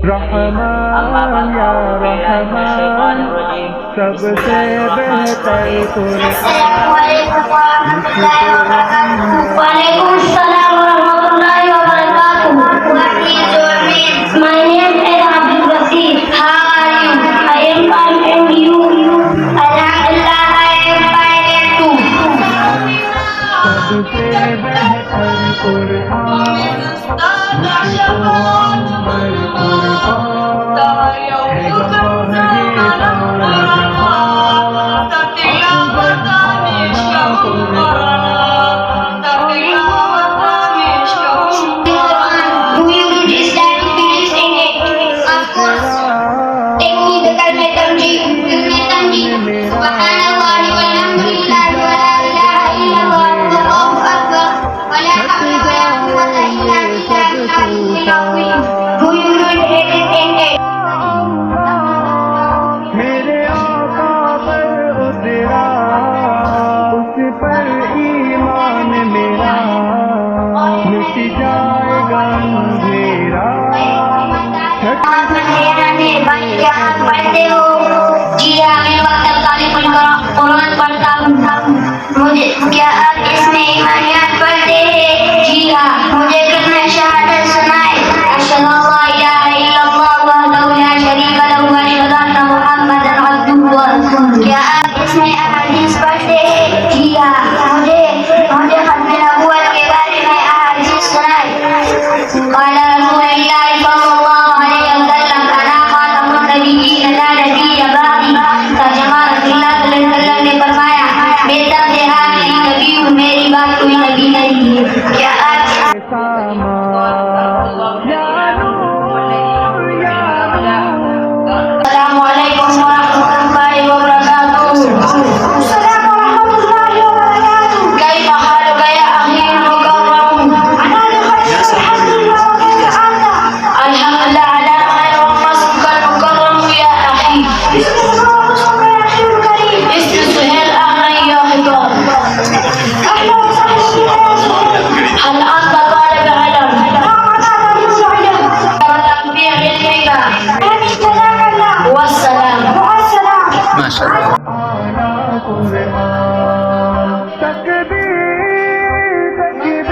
रहमान या रहमान सबसे बेहतर अस्सलामु अलैकुम वरहमतुल्लाहि वबरकातुहू। वालेकुम अस्सलाम वरहमतुल्लाहि वबरकातुहू। What is your name? My name is Abdul Basir. How are you? I am fine and you? Alhamdulillah, I am fine and too. सबसे बेहतर कुरान पैगंबर कुर्बान है गवाही सारा जहां Do you read Islamic beliefs in it? Of course. Take me the kalmat tamjid. Subhanallah walhamdulillah wa la ilaha illallah wallahu akbar wa la hawla wa la quwwata illa billahil aliyyil azim. Do you read it in it? मेरे आका पर उतरा उस पर ईमान मेरा मिट जाएगा अंधेरा पढ़ते हो? जी हाँ, मैं वक्त तालीम कुरान पढ़ता हूँ। मुझे क्या आप इसमें ईमानियात पढ़ते हैं? जी हाँ, मुझे कलमा शहादत सुनाए। अशहदु अल्ला इलाहा इल्लल्लाह वहदहु ला शरीका लहु व अशहदु अन्ना मुहम्मदन अब्दुहु व रसूलुहु। क्या आप इसमें अहादीस पढ़ते हैं? जी हाँ, मुझे खत्म नबुव्वत के बारे में अहादीस सुनाए। قال رسول الله صلى الله عليه وسلم أنا خاتم النبيين لا नबी बाकी। तर्जुमा रसूलुल्लाह सल्लल्लाहु अलैहि वसल्लम ने फरमाया, मैं सबसे आखिरी नबी हूँ, मेरी बात कोई नबी नहीं है। क्या आज सामा या नूर या नूर अस्सलामु अलैकुम वरहमतुल्लाहि वबरकातुहू। अस्सलामु वरहमतुल्लाहि वबरकातुहू। कैफ हालुक या अखी मुकर्रम? अना बिखैर अल्हम्दुलिल्लाह व कैफ अंत? अल्हम्दुलिल्लाह अला खैर व मस्मुका मुकर्रम या अखी। اسم سهيل أهلا يا حجاب. هل أنت طالب علم؟ تنبيه بالهبة. والسلام. ما شاء الله. आना कुरान तकबीर तकबीर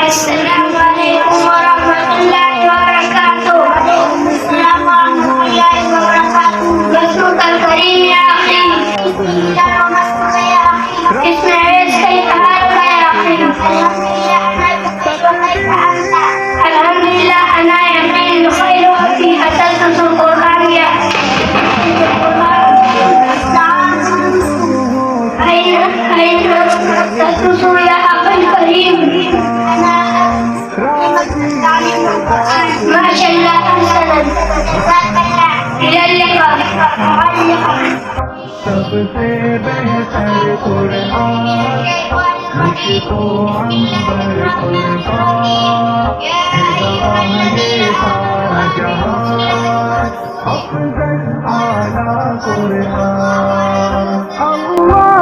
Assalamu alaikum warahmatullahi wabarakatuh. Assalamu warahmatullahi wabarakatuh. Rasul al-Karim ya akhi. Bismillahirrahmanirrahim ya akhi. Ismail kayfa haluka ya akhi? Alhamdulillah ana yamin khairu fi asaltul Qur'an ya. أين تدرس يا أخي الكريم؟ ما شاء الله حسنا. إلى اللقاء. सबसे बेहतर कुरान मुझको अंबर कुर्बान है गवाही सारा जहां अफजल आला कुरान अल्लाह